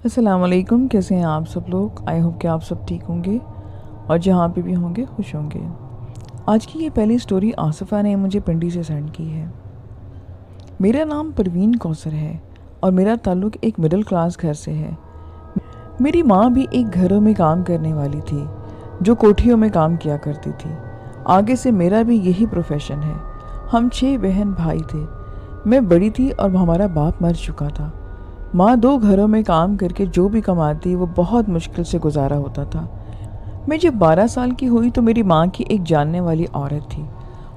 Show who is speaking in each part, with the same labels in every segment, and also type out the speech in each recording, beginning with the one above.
Speaker 1: السلام علیکم، کیسے ہیں آپ سب لوگ؟ آئی ہوپ کہ آپ سب ٹھیک ہوں گے اور جہاں پہ بھی ہوں گے خوش ہوں گے۔ آج کی یہ پہلی سٹوری آصفہ نے مجھے پنڈی سے سینڈ کی ہے۔ میرا نام پروین کوثر ہے اور میرا تعلق ایک مڈل کلاس گھر سے ہے۔ میری ماں بھی ایک گھروں میں کام کرنے والی تھی جو کوٹھیوں میں کام کیا کرتی تھی۔ آگے سے میرا بھی یہی پروفیشن ہے۔ ہم 6 بہن بھائی تھے۔ میں بڑی تھی اور ہمارا باپ مر چکا تھا۔ ماں 2 گھروں میں کام کر کے جو بھی کماتی وہ بہت مشکل سے گزارا ہوتا تھا۔ میں جب 12 سال کی ہوئی تو میری ماں کی ایک جاننے والی عورت تھی۔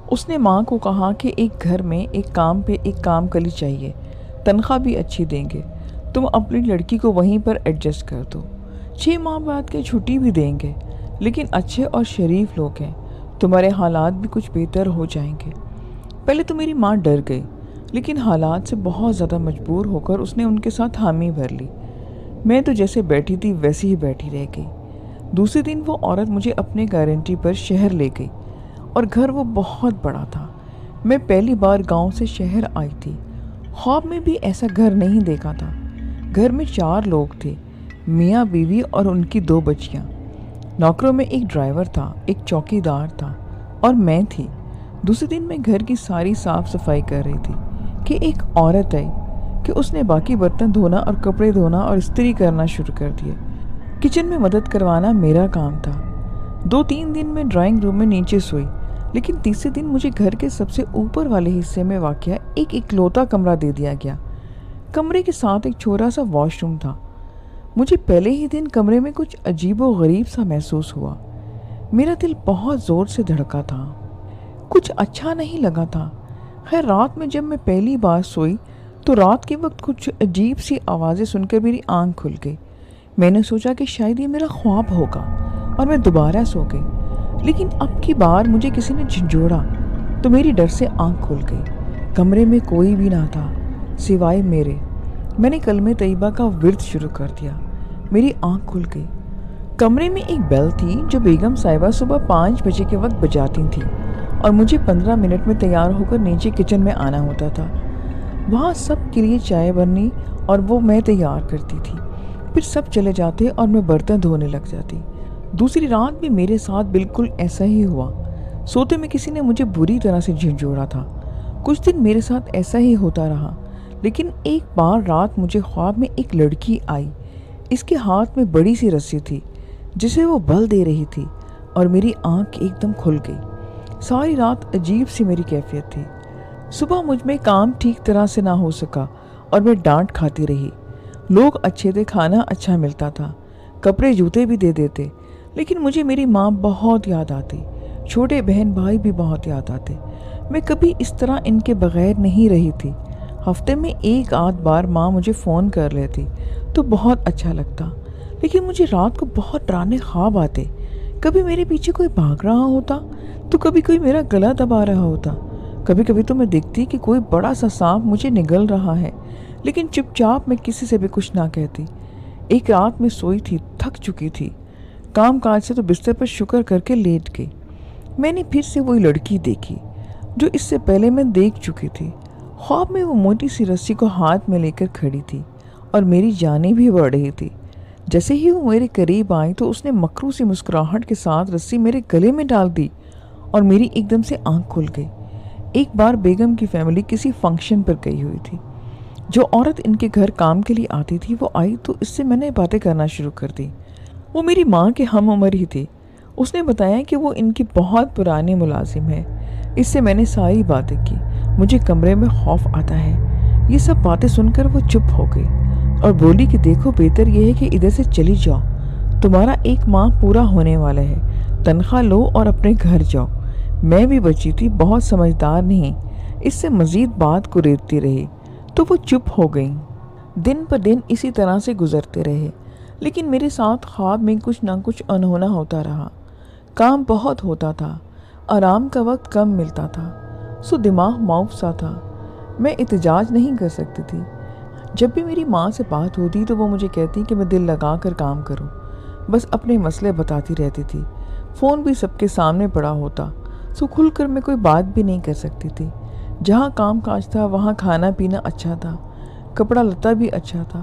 Speaker 1: اس نے ماں کو کہا کہ ایک گھر میں ایک کام کلی چاہیے، تنخواہ بھی اچھی دیں گے، تم اپنی لڑکی کو وہیں پر ایڈجسٹ کر دو، 6 ماہ بعد کے چھٹی بھی دیں گے، لیکن اچھے اور شریف لوگ ہیں، تمہارے حالات بھی کچھ بہتر ہو جائیں گے۔ پہلے تو میری ماں ڈر گئی، لیکن حالات سے بہت زیادہ مجبور ہو کر اس نے ان کے ساتھ حامی بھر لی۔ میں تو جیسے بیٹھی تھی ویسی ہی بیٹھی رہ گئی۔ دوسرے دن وہ عورت مجھے اپنے گارنٹی پر شہر لے گئی اور گھر وہ بہت بڑا تھا۔ میں پہلی بار گاؤں سے شہر آئی تھی۔ خواب میں بھی ایسا گھر نہیں دیکھا تھا۔ گھر میں 4 لوگ تھے، میاں بیوی اور ان کی 2 بچیاں۔ نوکروں میں ایک ڈرائیور تھا، ایک چوکیدار تھا اور میں تھی۔ دوسرے دن میں گھر کی ساری صاف صفائی کر رہی تھی کہ ایک عورت آئی کہ اس نے باقی برتن دھونا اور کپڑے دھونا اور استری کرنا شروع کر دیے۔ کچن میں مدد کروانا میرا کام تھا۔ 2-3 دن میں ڈرائنگ روم میں نیچے سوئی، لیکن تیسرے دن مجھے گھر کے سب سے اوپر والے حصے میں واقع ایک اکلوتا کمرہ دے دیا گیا۔ کمرے کے ساتھ ایک چھوٹا سا واش روم تھا۔ مجھے پہلے ہی دن کمرے میں کچھ عجیب و غریب سا محسوس ہوا۔ میرا دل بہت زور سے دھڑکا تھا۔ کچھ اچھا نہیں لگا تھا۔ خیر رات میں جب میں پہلی بار سوئی تو رات کے وقت کچھ عجیب سی آوازیں سن کر میری آنکھ کھل گئی۔ میں نے سوچا کہ شاید یہ میرا خواب ہوگا اور میں دوبارہ سو گئی، لیکن اب کی بار مجھے کسی نے جھنجھوڑا تو میری ڈر سے آنکھ کھل گئی۔ کمرے میں کوئی بھی نہ تھا سوائے میرے۔ میں نے کلمہ طیبہ کا ورد شروع کر دیا۔ میری آنکھ کھل گئی۔ کمرے میں ایک بیل تھی جو بیگم صاحبہ صبح 5 بجے کے وقت بجاتی تھیں اور مجھے 15 منٹ میں تیار ہو کر نیچے کچن میں آنا ہوتا تھا۔ وہاں سب کے لیے چائے بننی اور وہ میں تیار کرتی تھی۔ پھر سب چلے جاتے اور میں برتن دھونے لگ جاتی۔ دوسری رات بھی میرے ساتھ بالکل ایسا ہی ہوا۔ سوتے میں کسی نے مجھے بری طرح سے جھنجھوڑا تھا۔ کچھ دن میرے ساتھ ایسا ہی ہوتا رہا، لیکن ایک بار رات مجھے خواب میں ایک لڑکی آئی۔ اس کے ہاتھ میں بڑی سی رسی تھی جسے وہ بل دے رہی تھی اور میری آنکھ ایک دم کھل گئی۔ ساری رات عجیب سی میری کیفیت تھی۔ صبح مجھ میں کام ٹھیک طرح سے نہ ہو سکا اور میں ڈانٹ کھاتی رہی۔ لوگ اچھے تھے، کھانا اچھا ملتا تھا، کپڑے جوتے بھی دے دیتے، لیکن مجھے میری ماں بہت یاد آتی، چھوٹے بہن بھائی بھی بہت یاد آتے۔ میں کبھی اس طرح ان کے بغیر نہیں رہی تھی۔ ہفتے میں 1-8 بار ماں مجھے فون کر لیتی تو بہت اچھا لگتا، لیکن مجھے رات کو بہت ڈرانے خواب آتے۔ کبھی میرے پیچھے کوئی بھاگ رہا ہوتا تو کبھی کوئی میرا گلا دبا رہا ہوتا۔ کبھی کبھی تو میں دیکھتی کہ کوئی بڑا سا سانپ مجھے نگل رہا ہے، لیکن چپ چاپ میں کسی سے بھی کچھ نہ کہتی۔ ایک رات میں سوئی تھی، تھک چکی تھی، کام کاج سے تو بستر پر شکر کر کے لیٹ گئی۔ میں نے پھر سے وہی لڑکی دیکھی جو اس سے پہلے میں دیکھ چکی تھی۔ خواب میں وہ موٹی سی رسی کو ہاتھ میں لے کر کھڑی تھی اور میری جانیں بھی بڑھ رہی تھی۔ جیسے ہی وہ میرے قریب آئی تو اس نے مکرو سی مسکراہٹ کے ساتھ رسی میرے گلے میں ڈال دی اور میری ایک دم سے آنکھ کھل گئی۔ ایک بار بیگم کی فیملی کسی فنکشن پر گئی ہوئی تھی۔ جو عورت ان کے گھر کام کے لیے آتی تھی وہ آئی تو اس سے میں نے باتیں کرنا شروع کر دی۔ وہ میری ماں کے ہم عمر ہی تھی۔ اس نے بتایا کہ وہ ان کی بہت پرانی ملازم ہے۔ اس سے میں نے ساری باتیں کی۔ مجھے کمرے میں خوف آتا ہے۔ یہ سب باتیں سن کر وہ چپ ہو گئی اور بولی کہ دیکھو بہتر یہ ہے کہ ادھر سے چلی جاؤ، تمہارا 1 ماہ پورا ہونے والا ہے، تنخواہ لو اور اپنے گھر جاؤ۔ میں بھی بچی تھی، بہت سمجھدار نہیں، اس سے مزید بات کو ریتتی رہی تو وہ چپ ہو گئیں۔ دن پر دن اسی طرح سے گزرتے رہے، لیکن میرے ساتھ خواب میں کچھ نہ کچھ انہونا ہوتا رہا۔ کام بہت ہوتا تھا، آرام کا وقت کم ملتا تھا، سو دماغ معاف سا تھا۔ میں احتجاج نہیں کر سکتی تھی۔ جب بھی میری ماں سے بات ہوتی تو وہ مجھے کہتی کہ میں دل لگا کر کام کروں، بس اپنے مسئلے بتاتی رہتی تھی۔ فون بھی سب کے سامنے پڑا ہوتا، سو کھل کر میں کوئی بات بھی نہیں کر سکتی تھی۔ جہاں کام کاج تھا وہاں کھانا پینا اچھا تھا، کپڑا لتا بھی اچھا تھا۔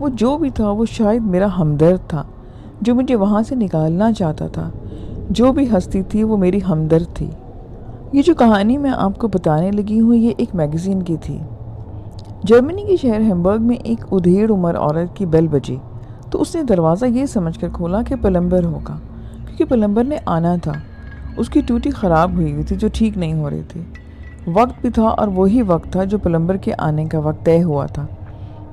Speaker 1: وہ جو بھی تھا وہ شاید میرا ہمدرد تھا جو مجھے وہاں سے نکالنا چاہتا تھا۔ جو بھی ہستی تھی وہ میری ہمدرد تھی۔ یہ جو کہانی میں آپ کو بتانے لگی ہوں یہ ایک میگزین کی تھی۔ جرمنی کے شہر ہیمبرگ میں ایک ادھیڑ عمر عورت کی بیل بجی تو اس نے دروازہ یہ سمجھ کر کھولا کہ پلمبر ہوگا، کیونکہ پلمبر نے آنا تھا۔ اس کی ٹوٹی خراب ہوئی تھی جو ٹھیک نہیں ہو رہی تھی۔ وقت بھی تھا اور وہی وقت تھا جو پلمبر کے آنے کا وقت طے ہوا تھا۔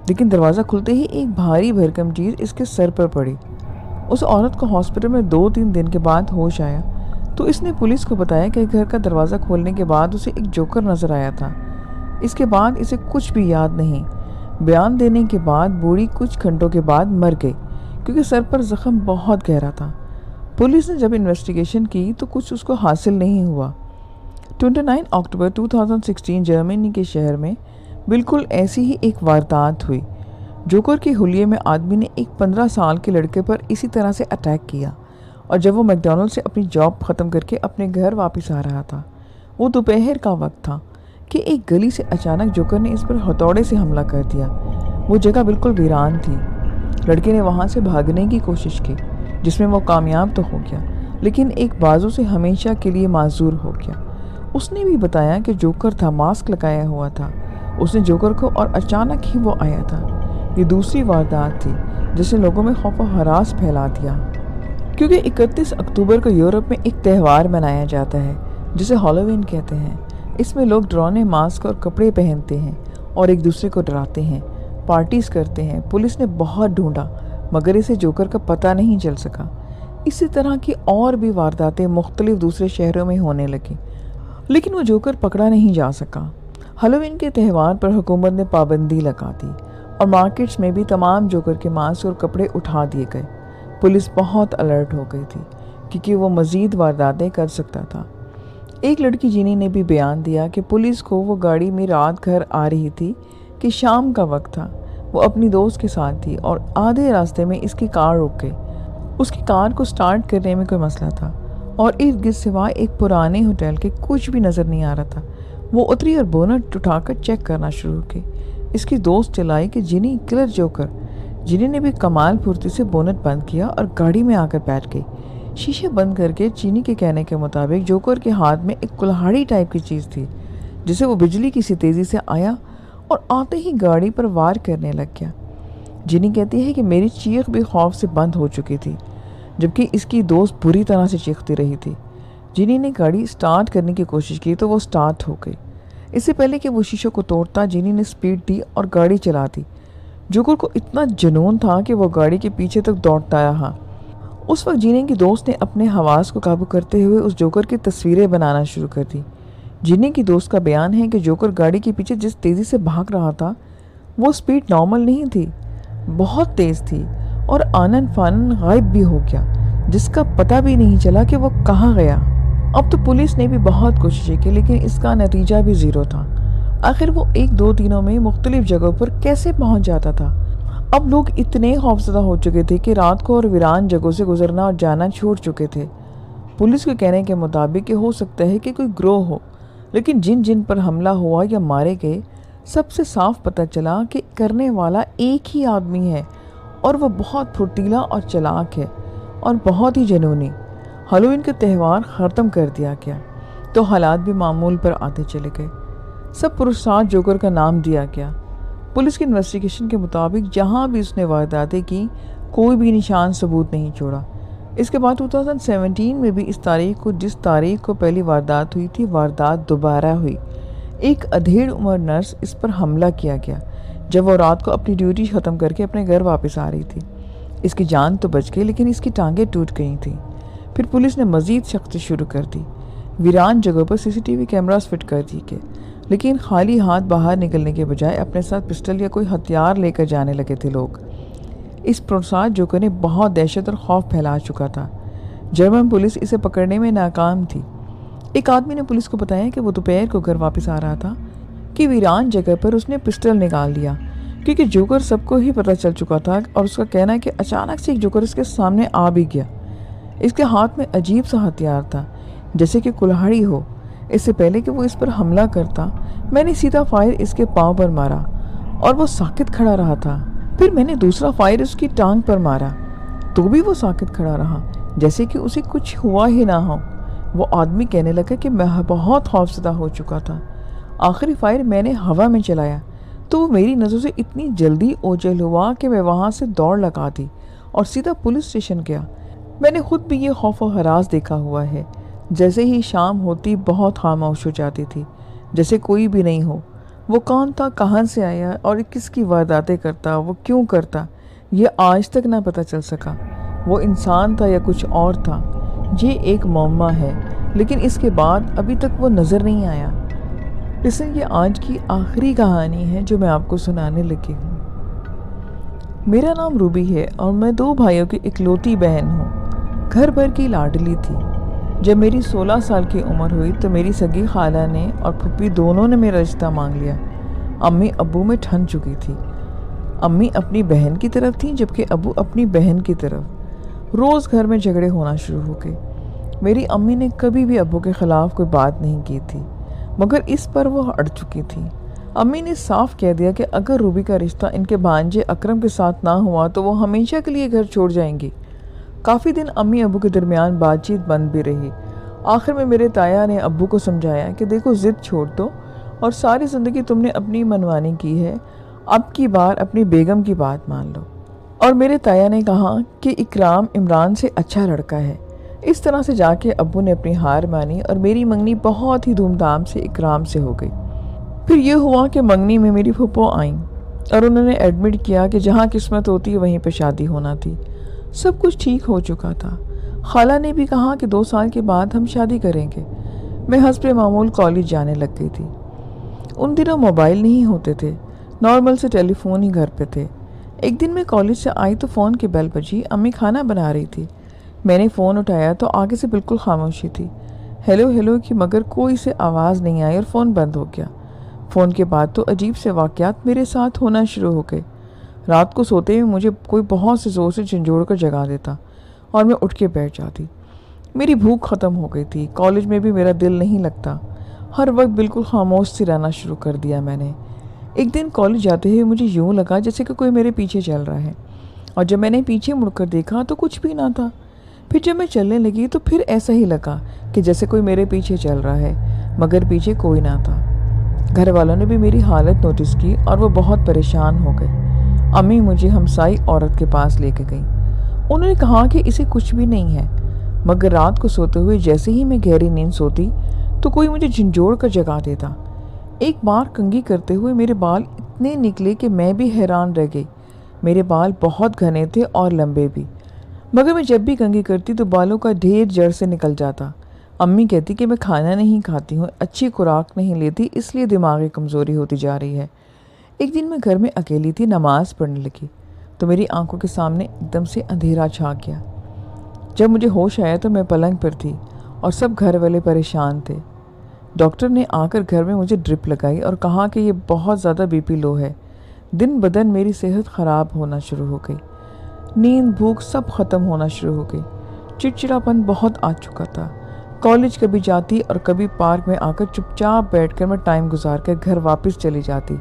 Speaker 1: لیکن دروازہ کھلتے ہی ایک بھاری بھرکم چیز اس کے سر پر پڑی۔ اس عورت کو ہاسپٹل میں 2-3 دن کے بعد ہوش آیا تو اس نے پولیس کو بتایا کہ گھر کا دروازہ کھولنے کے بعد اسے ایک جوکر نظر آیا تھا۔ اس کے بعد اسے کچھ بھی یاد نہیں۔ بیان دینے کے بعد بوڑھی کچھ گھنٹوں کے بعد مر گئی کیونکہ سر پر زخم بہت گہرا تھا۔ پولیس نے جب انویسٹیگیشن کی تو کچھ اس کو حاصل نہیں ہوا۔ 29 اکتوبر 2016 جرمنی کے شہر میں بالکل ایسی ہی ایک واردات ہوئی۔ جوکر کے حلیے میں آدمی نے ایک 15 سال کے لڑکے پر اسی طرح سے اٹیک کیا، اور جب وہ میکڈونلڈ سے اپنی جاب ختم کر کے اپنے گھر واپس آ رہا تھا، وہ دوپہر کا وقت تھا کہ ایک گلی سے اچانک جوکر نے اس پر ہتھوڑے سے حملہ کر دیا۔ وہ جگہ بالکل ویران تھی۔ لڑکے نے وہاں سے بھاگنے کی کوشش کی جس میں وہ کامیاب تو ہو گیا لیکن ایک بازو سے ہمیشہ کے لیے معذور ہو گیا۔ اس نے بھی بتایا کہ جوکر تھا، ماسک لگایا ہوا تھا۔ اس نے جوکر کو اور اچانک ہی وہ آیا تھا۔ یہ دوسری واردات تھی جس نے لوگوں میں خوف و ہراس پھیلا دیا، کیونکہ 31 اکتوبر کو یورپ میں ایک تہوار منایا جاتا ہے جسے ہالووین کہتے ہیں۔ اس میں لوگ ڈراؤنے ماسک اور کپڑے پہنتے ہیں اور ایک دوسرے کو ڈراتے ہیں، پارٹیز کرتے ہیں۔ پولیس نے بہت ڈھونڈا مگر اسے جوکر کا پتہ نہیں چل سکا۔ اسی طرح کی اور بھی وارداتیں مختلف دوسرے شہروں میں ہونے لگیں لیکن وہ جوکر پکڑا نہیں جا سکا۔ ہالووین کے تہوار پر حکومت نے پابندی لگا دی اور مارکیٹس میں بھی تمام جوکر کے ماسک اور کپڑے اٹھا دیے گئے۔ پولیس بہت الرٹ ہو گئی تھی کیونکہ وہ مزید وارداتیں کر سکتا تھا۔ ایک لڑکی جینی نے بھی بیان دیا کہ پولیس کو وہ گاڑی میں رات گھر آ رہی تھی کہ شام کا وقت تھا۔ وہ اپنی دوست کے ساتھ تھی اور آدھے راستے میں اس کی کار رک گئی۔ اس کی کار کو سٹارٹ کرنے میں کوئی مسئلہ تھا اور ارد گرد سوائے ایک پرانے ہوٹل کے کچھ بھی نظر نہیں آ رہا تھا۔ وہ اتری اور بونٹ اٹھا کر چیک کرنا شروع کی۔ اس کی دوست چلائی کہ جینی کلر جوکر۔ جینی نے بھی کمال پھرتی سے بونٹ بند کیا اور گاڑی میں آ کر بیٹھ گئی۔ شیشے بند کر کے جینی کے کہنے کے مطابق جوکر کے ہاتھ میں ایک کلہاڑی ٹائپ کی چیز تھی جسے وہ بجلی کی سی تیزی سے آیا اور آتے ہی گاڑی پر وار کرنے لگ گیا۔ جینی کہتی ہے کہ میری چیخ بھی خوف سے بند ہو چکی تھی جبکہ اس کی دوست بری طرح سے چیختی رہی تھی۔ جینی نے گاڑی سٹارٹ کرنے کی کوشش کی تو وہ سٹارٹ ہو گئی۔ اس سے پہلے کہ وہ شیشوں کو توڑتا جینی نے سپیڈ دی اور گاڑی چلا دی۔ جوکر کو اتنا جنون تھا کہ وہ گاڑی کے پیچھے تک دوڑتا رہا۔ اس وقت جینی کی دوست نے اپنے حواس کو قابو کرتے ہوئے اس جوکر کی تصویریں بنانا شروع کر دی۔ جینی کی دوست کا بیان ہے کہ جوکر گاڑی کے پیچھے جس تیزی سے بھاگ رہا تھا وہ سپیڈ نارمل نہیں تھی، بہت تیز تھی اور آنن فانن غائب بھی ہو گیا جس کا پتہ بھی نہیں چلا کہ وہ کہاں گیا۔ اب تو پولیس نے بھی بہت کوششیں کی لیکن اس کا نتیجہ بھی زیرو تھا۔ آخر وہ 1-2 دنوں میں مختلف جگہوں پر کیسے پہنچ جاتا تھا؟ اب لوگ اتنے خوفزدہ ہو چکے تھے کہ رات کو اور ویران جگہوں سے گزرنا اور جانا چھوڑ چکے تھے۔ پولیس کے کہنے کے مطابق کہ ہو سکتا ہے کہ کوئی گروہ ہو، لیکن جن پر حملہ ہوا یا مارے گئے سب سے صاف پتہ چلا کہ کرنے والا ایک ہی آدمی ہے اور وہ بہت پھرتیلا اور چلاک ہے اور بہت ہی جنونی۔ ہالووین کا تہوار ختم کر دیا گیا تو حالات بھی معمول پر آتے چلے گئے۔ سب پرسرار جوکر کا نام دیا گیا۔ پولیس کی انویسٹیگیشن کے مطابق جہاں بھی اس نے وارداتیں کی کوئی بھی نشان ثبوت نہیں چھوڑا۔ اس کے بعد 2017 میں بھی اس تاریخ کو جس تاریخ کو پہلی واردات ہوئی تھی واردات دوبارہ ہوئی۔ ایک ادھیڑ عمر نرس اس پر حملہ کیا گیا جب وہ رات کو اپنی ڈیوٹی ختم کر کے اپنے گھر واپس آ رہی تھی۔ اس کی جان تو بچ گئی لیکن اس کی ٹانگیں ٹوٹ گئی تھیں۔ پھر پولیس نے مزید سختی شروع کر دی۔ ویران جگہوں پر CCTV کیمراز فٹ کر دی گئے لیکن خالی ہاتھ باہر نکلنے کے بجائے اپنے ساتھ پسٹل یا کوئی ہتھیار لے کر جانے لگے تھے لوگ۔ اس پرساد جوکر نے بہت دہشت اور خوف پھیلا چکا تھا۔ جرمن پولیس اسے پکڑنے میں ناکام تھی۔ ایک آدمی نے پولیس کو بتایا کہ وہ دوپہر کو گھر واپس آ رہا تھا کہ ویران جگہ پر اس نے پسٹل نکال لیا کیونکہ جوکر سب کو ہی پتہ چل چکا تھا اور اس کا کہنا ہے کہ اچانک سے ایک جوکر اس کے سامنے آ بھی گیا۔ اس کے ہاتھ میں عجیب سا ہتھیار تھا جیسے کہ کلہاڑی ہو۔ اس سے پہلے کہ وہ اس پر حملہ کرتا میں نے سیدھا فائر اس کے پاؤں پر مارا اور وہ ساکت کھڑا رہا تھا۔ پھر میں نے دوسرا فائر اس کی ٹانگ پر مارا تو بھی وہ ساکت کھڑا رہا، جیسے کہ اسے کچھ ہوا ہی نہ ہو۔ وہ آدمی کہنے لگا کہ میں بہت خوفزدہ ہو چکا تھا۔ آخری فائر میں نے ہوا میں چلایا تو وہ میری نظروں سے اتنی جلدی اوجھل ہوا کہ میں وہاں سے دوڑ لگا دی اور سیدھا پولیس اسٹیشن گیا۔ میں نے خود بھی یہ خوف و ہراس دیکھا ہوا ہے۔ جیسے ہی شام ہوتی بہت خاموش ہو جاتی تھی، جیسے کوئی بھی نہیں ہو۔ وہ کون تھا، کہاں سے آیا اور کس کی وارداتیں کرتا، وہ کیوں کرتا، یہ آج تک نہ پتہ چل سکا۔ وہ انسان تھا یا کچھ اور تھا، یہ ایک معمہ ہے، لیکن اس کے بعد ابھی تک وہ نظر نہیں آیا۔ اس لیے یہ آج کی آخری کہانی ہے جو میں آپ کو سنانے لگی ہوں۔ میرا نام روبی ہے اور میں 2 بھائیوں کی اکلوتی بہن ہوں، گھر بھر کی لاڈلی تھی۔ جب میری 16 سال کی عمر ہوئی تو میری سگی خالہ نے اور پھپھی دونوں نے میرا رشتہ مانگ لیا۔ امی ابو میں ٹھن چکی تھی۔ امی اپنی بہن کی طرف تھیں جبکہ ابو اپنی بہن کی طرف۔ روز گھر میں جھگڑے ہونا شروع ہو گئے۔ میری امی نے کبھی بھی ابو کے خلاف کوئی بات نہیں کی تھی، مگر اس پر وہ اڑ چکی تھی۔ امی نے صاف کہہ دیا کہ اگر روبی کا رشتہ ان کے بھانجے اکرم کے ساتھ نہ ہوا تو وہ ہمیشہ کے لیے گھر چھوڑ جائیں گی۔ کافی دن امی ابو کے درمیان بات چیت بند بھی رہی۔ آخر میں میرے تایا نے ابو کو سمجھایا کہ دیکھو ضد چھوڑ دو اور ساری زندگی تم نے اپنی منمانی کی ہے، اب کی بار اپنی بیگم کی بات مان لو۔ اور میرے تایا نے کہا کہ اکرام عمران سے اچھا لڑکا ہے۔ اس طرح سے جا کے ابو نے اپنی ہار مانی اور میری منگنی بہت ہی دھوم دھام سے اکرام سے ہو گئی۔ پھر یہ ہوا کہ منگنی میں میری پھپھو آئیں اور انہوں نے ایڈمٹ کیا کہ جہاں قسمت ہوتی وہیں پہ شادی ہونا تھی۔ سب کچھ ٹھیک ہو چکا تھا۔ خالہ نے بھی کہا کہ 2 سال کے بعد ہم شادی کریں گے۔ میں حسب معمول کالج جانے لگ گئی تھی۔ ان دنوں موبائل نہیں ہوتے تھے، نارمل سے ٹیلی فون ہی گھر پہ تھے۔ ایک دن میں کالج سے آئی تو فون کی بیل بجی، امی کھانا بنا رہی تھی۔ میں نے فون اٹھایا تو آگے سے بالکل خاموشی تھی۔ ہیلو ہیلو کی مگر کوئی سے آواز نہیں آئی اور فون بند ہو گیا۔ فون کے بعد تو عجیب سے واقعات میرے ساتھ ہونا شروع ہو گئے۔ رات کو سوتے ہوئے مجھے کوئی بہت سے زور سے جھنجھوڑ کر جگا دیتا اور میں اٹھ کے بیٹھ جاتی۔ میری بھوک ختم ہو گئی تھی، کالج میں بھی میرا دل نہیں لگتا، ہر وقت بالکل خاموش سی رہنا شروع کر دیا میں نے۔ ایک دن کالج جاتے ہوئے مجھے یوں لگا جیسے کہ کوئی میرے پیچھے چل رہا ہے، اور جب میں نے پیچھے مڑ کر دیکھا تو کچھ بھی نہ تھا۔ پھر جب میں چلنے لگی تو پھر ایسا ہی لگا کہ جیسے کوئی میرے پیچھے چل رہا ہے، مگر پیچھے کوئی نہ تھا۔ گھر والوں نے بھی میری حالت نوٹس کی اور وہ بہت پریشان ہو گئے۔ امی مجھے ہمسائی عورت کے پاس لے کے گئیں۔ انہوں نے کہا کہ اسے کچھ بھی نہیں ہے، مگر رات کو سوتے ہوئے جیسے ہی میں گہری نیند سوتی تو کوئی مجھے جھنجھوڑ کر جگا دیتا۔ ایک بار کنگھی کرتے ہوئے میرے بال اتنے نکلے کہ میں بھی حیران رہ گئی۔ میرے بال بہت گھنے تھے اور لمبے بھی، مگر میں جب بھی کنگھی کرتی تو بالوں کا ڈھیر جڑ سے نکل جاتا۔ امی کہتی کہ میں کھانا نہیں کھاتی ہوں، اچھی خوراک نہیں لیتی، اس لیے دماغی کمزوری ہوتی جا رہی ہے۔ ایک دن میں گھر میں اکیلی تھی، نماز پڑھنے لگی تو میری آنکھوں کے سامنے ایک دم سے اندھیرا چھا گیا۔ جب مجھے ہوش آیا تو میں پلنگ پر تھی اور سب گھر والے پریشان تھے۔ ڈاکٹر نے آ کر گھر میں مجھے ڈرپ لگائی اور کہا کہ یہ بہت زیادہ بی پی لو ہے۔ دن بدن میری صحت خراب ہونا شروع ہو گئی، نیند بھوک سب ختم ہونا شروع ہو گئی، چڑچڑاپن بہت آ چکا تھا۔ کالج کبھی جاتی اور کبھی پارک میں آ کر چپ چاپ بیٹھ کر میں ٹائم گزار کر گھر واپس چلی جاتی۔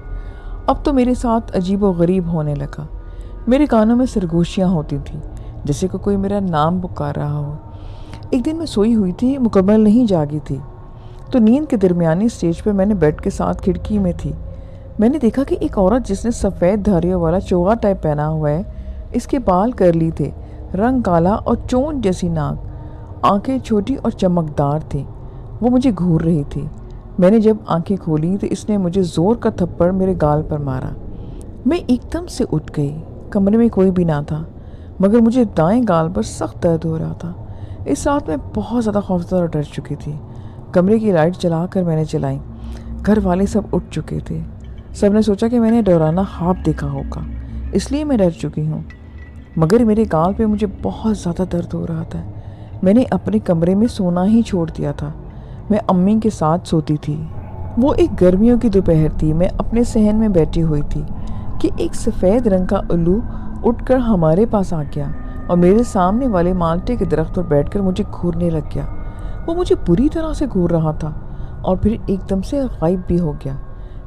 Speaker 1: اب تو میرے ساتھ عجیب و غریب ہونے لگا۔ میرے کانوں میں سرگوشیاں ہوتی تھیں جیسے کہ کوئی میرا نام پکار رہا ہو۔ ایک دن میں سوئی ہوئی تھی، مکمل نہیں جاگی تھی، تو نیند کے درمیانی سٹیج پر میں نے بیڈ کے ساتھ کھڑکی میں تھی۔ میں نے دیکھا کہ ایک عورت جس نے سفید دھاریوں والا چوغا ٹائپ پہنا ہوا ہے، اس کے بال کرلی تھے، رنگ کالا اور چونچ جیسی ناک، آنکھیں چھوٹی اور چمکدار تھیں، وہ مجھے گھور رہی تھی۔ میں نے جب آنکھیں کھولی تو اس نے مجھے زور کا تھپڑ میرے گال پر مارا۔ میں ایک دم سے اٹھ گئی۔ کمرے میں کوئی بھی نہ تھا، مگر مجھے دائیں گال پر سخت درد ہو رہا تھا۔ اس رات میں بہت زیادہ خوفزدہ اور ڈر چکی تھی۔ کمرے کی لائٹ جلا کر میں نے چلائی۔ گھر والے سب اٹھ چکے تھے۔ سب نے سوچا کہ میں نے ڈرانا خواب دیکھا ہوگا، اس لیے میں ڈر چکی ہوں، مگر میرے گال پہ مجھے بہت زیادہ درد ہو رہا تھا۔ میں نے اپنے کمرے میں سونا ہی چھوڑ دیا تھا۔ میں امی کے ساتھ سوتی تھی۔ وہ ایک گرمیوں کی دوپہر تھی۔ میں اپنے صحن میں بیٹھی ہوئی تھی کہ ایک سفید رنگ کا الو اٹھ کر ہمارے پاس آ گیا اور میرے سامنے والے مالٹے کے درخت پر بیٹھ کر مجھے گھورنے لگ گیا۔ وہ مجھے بری طرح سے گھور رہا تھا اور پھر ایک دم سے غائب بھی ہو گیا۔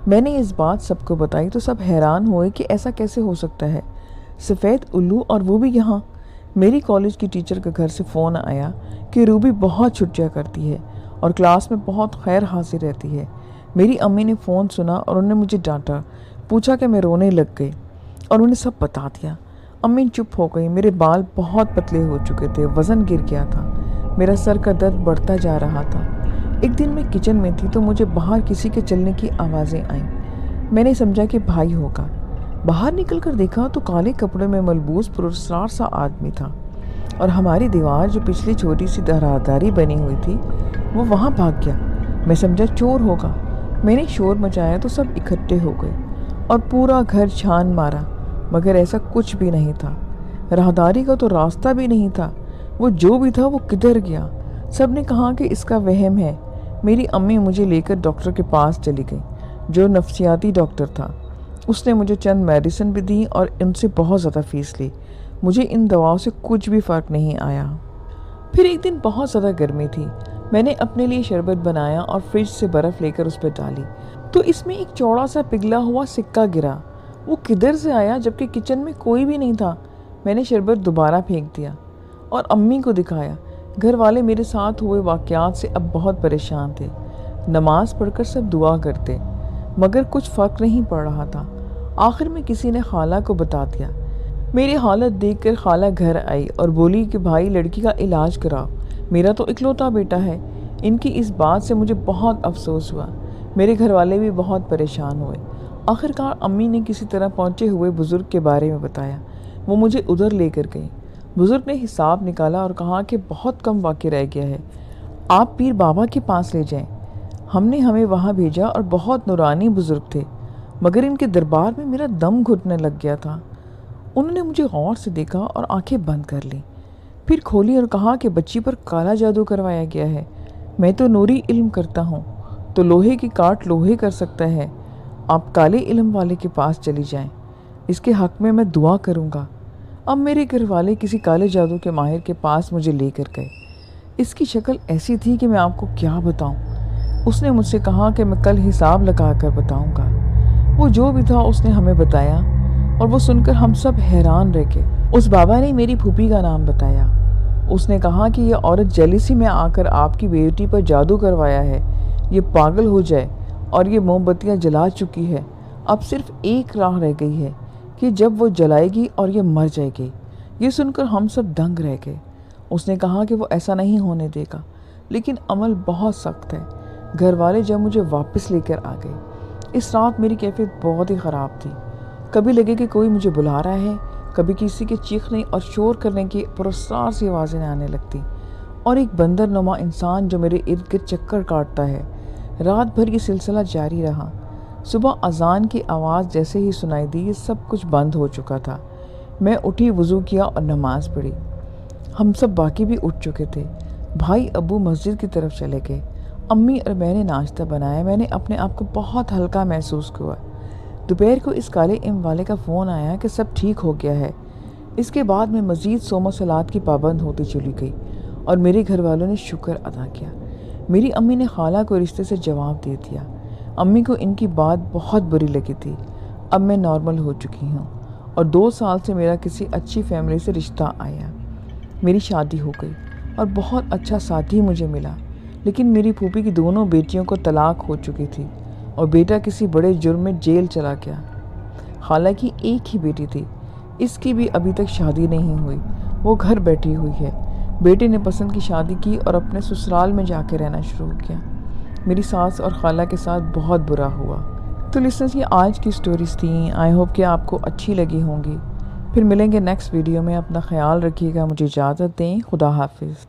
Speaker 1: میں نے اس بات سب کو بتائی تو سب حیران ہوئے کہ ایسا کیسے ہو سکتا ہے۔ سفید الو، اور وہ بھی یہاں۔ میری کالج کی ٹیچر کا گھر سے فون آیا کہ روبی بہت چھٹیاں کرتی ہے اور کلاس میں بہت خیر حاضر رہتی ہے۔ میری امی نے فون سنا اور انہوں نے مجھے ڈانٹا، پوچھا کہ میں رونے لگ گئی اور انہیں سب بتا دیا۔ امی چپ ہو گئی۔ میرے بال بہت پتلے ہو چکے تھے، وزن گر گیا تھا، میرا سر کا درد بڑھتا جا رہا تھا۔ ایک دن میں کچن میں تھی تو مجھے باہر کسی کے چلنے کی آوازیں آئیں۔ میں نے سمجھا کہ بھائی ہوگا۔ باہر نکل کر دیکھا تو کالے کپڑے میں ملبوس پراسرار سا آدمی تھا، اور ہماری دیوار جو پچھلی چھوٹی سی دھارداری بنی ہوئی تھی وہ وہاں بھاگ گیا۔ میں سمجھا چور ہوگا۔ میں نے شور مچایا تو سب اکٹھے ہو گئے اور پورا گھر چھان مارا، مگر ایسا کچھ بھی نہیں تھا۔ راہداری کا تو راستہ بھی نہیں تھا، وہ جو بھی تھا وہ کدھر گیا۔ سب نے کہا کہ اس کا وہم ہے۔ میری امی مجھے لے کر ڈاکٹر کے پاس چلی گئی، جو نفسیاتی ڈاکٹر تھا۔ اس نے مجھے چند میڈیسن بھی دی اور ان سے بہت زیادہ فیس لی۔ مجھے ان دواؤں سے کچھ بھی فرق نہیں آیا۔ پھر ایک دن بہت زیادہ گرمی تھی۔ میں نے اپنے لیے شربت بنایا اور فریج سے برف لے کر اس پہ ڈالی تو اس میں ایک چوڑا سا پگھلا ہوا سکہ گرا۔ وہ کدھر سے آیا جبکہ کچن میں کوئی بھی نہیں تھا؟ میں نے شربت دوبارہ پھینک دیا اور امی کو دکھایا۔ گھر والے میرے ساتھ ہوئے واقعات سے اب بہت پریشان تھے۔ نماز پڑھ کر سب دعا کرتے، مگر کچھ فرق نہیں پڑ رہا تھا۔ آخر میں کسی نے خالہ کو بتا دیا۔ میری حالت دیکھ کر خالہ گھر آئی اور بولی کہ بھائی لڑکی کا علاج کراؤ، میرا تو اکلوتا بیٹا ہے۔ ان کی اس بات سے مجھے بہت افسوس ہوا۔ میرے گھر والے بھی بہت پریشان ہوئے۔ آخرکار امی نے کسی طرح پہنچے ہوئے بزرگ کے بارے میں بتایا۔ وہ مجھے ادھر لے کر گئی۔ بزرگ نے حساب نکالا اور کہا کہ بہت کم باقی رہ گیا ہے، آپ پیر بابا کے پاس لے جائیں۔ ہمیں وہاں بھیجا اور بہت نورانی بزرگ تھے، مگر ان کے دربار میں میرا دم گھٹنے لگ گیا تھا۔ انہوں نے مجھے غور سے دیکھا اور آنکھیں بند کر لیں، پھر کھولی اور کہا کہ بچی پر کالا جادو کروایا گیا ہے۔ میں تو نوری علم کرتا ہوں، تو لوہے کی کاٹ لوہے کر سکتا ہے۔ آپ کالے علم والے کے پاس چلی جائیں، اس کے حق میں دعا کروں گا۔ اب میرے گھر والے کسی کالے جادو کے ماہر کے پاس مجھے لے کر گئے۔ اس کی شکل ایسی تھی کہ میں آپ کو کیا بتاؤں۔ اس نے مجھ سے کہا کہ میں کل حساب لگا کر بتاؤں گا۔ وہ جو بھی تھا اس نے ہمیں بتایا، اور وہ سن کر ہم سب حیران رہ گئے۔ اس بابا نے میری پھوپھی کا نام بتایا۔ اس نے کہا کہ یہ عورت جیلیسی میں آ کر آپ کی بیٹی پر جادو کروایا ہے، یہ پاگل ہو جائے، اور یہ موم بتیاں جلا چکی ہے۔ اب صرف ایک راہ رہ گئی ہے کہ جب وہ جلائے گی اور یہ مر جائے گی۔ یہ سن کر ہم سب دنگ رہ گئے۔ اس نے کہا کہ وہ ایسا نہیں ہونے دے گا، لیکن عمل بہت سخت ہے۔ گھر والے جب مجھے واپس لے کر آ گئے، اس رات میری کیفیت بہت ہی خراب تھی۔ کبھی لگے کہ کوئی مجھے بلا رہا ہے، کبھی کسی کے چیخنے اور شور کرنے کی پراسرار سی آوازیں آنے لگتی، اور ایک بندر نما انسان جو میرے ارد گرد چکر کاٹتا ہے۔ رات بھر یہ سلسلہ جاری رہا۔ صبح اذان کی آواز جیسے ہی سنائی دی، یہ سب کچھ بند ہو چکا تھا۔ میں اٹھی، وضو کیا اور نماز پڑھی۔ ہم سب باقی بھی اٹھ چکے تھے۔ بھائی ابو مسجد کی طرف چلے گئے۔ امی اور میں نے ناشتہ بنایا۔ میں نے اپنے آپ کو بہت ہلکا محسوس کیا۔ دوپہر کو اس کالے علم والے کا فون آیا کہ سب ٹھیک ہو گیا ہے۔ اس کے بعد میں مزید صوم و صلات کی پابند ہوتی چلی گئی، اور میرے گھر والوں نے شکر ادا کیا۔ میری امی نے خالہ کو رشتے سے جواب دے دیا۔ امی کو ان کی بات بہت بری لگی تھی۔ اب میں نارمل ہو چکی ہوں، اور 2 سال سے میرا کسی اچھی فیملی سے رشتہ آیا۔ میری شادی ہو گئی اور بہت اچھا ساتھی مجھے ملا، لیکن میری پھوپھی کی دونوں بیٹیوں کو طلاق ہو چکی تھی، اور بیٹا کسی بڑے جرم میں جیل چلا گیا۔ خالہ کی ایک ہی بیٹی تھی، اس کی بھی ابھی تک شادی نہیں ہوئی، وہ گھر بیٹھی ہوئی ہے۔ بیٹے نے پسند کی شادی کی اور اپنے سسرال میں جا کے رہنا شروع کیا۔ میری ساس اور خالہ کے ساتھ بہت برا ہوا۔ تو لسنرز، یہ آج کی سٹوریز تھیں۔ آئی ہوپ کہ آپ کو اچھی لگی ہوں گی۔ پھر ملیں گے نیکسٹ ویڈیو میں۔ اپنا خیال رکھیے گا۔ مجھے اجازت دیں۔ خدا حافظ۔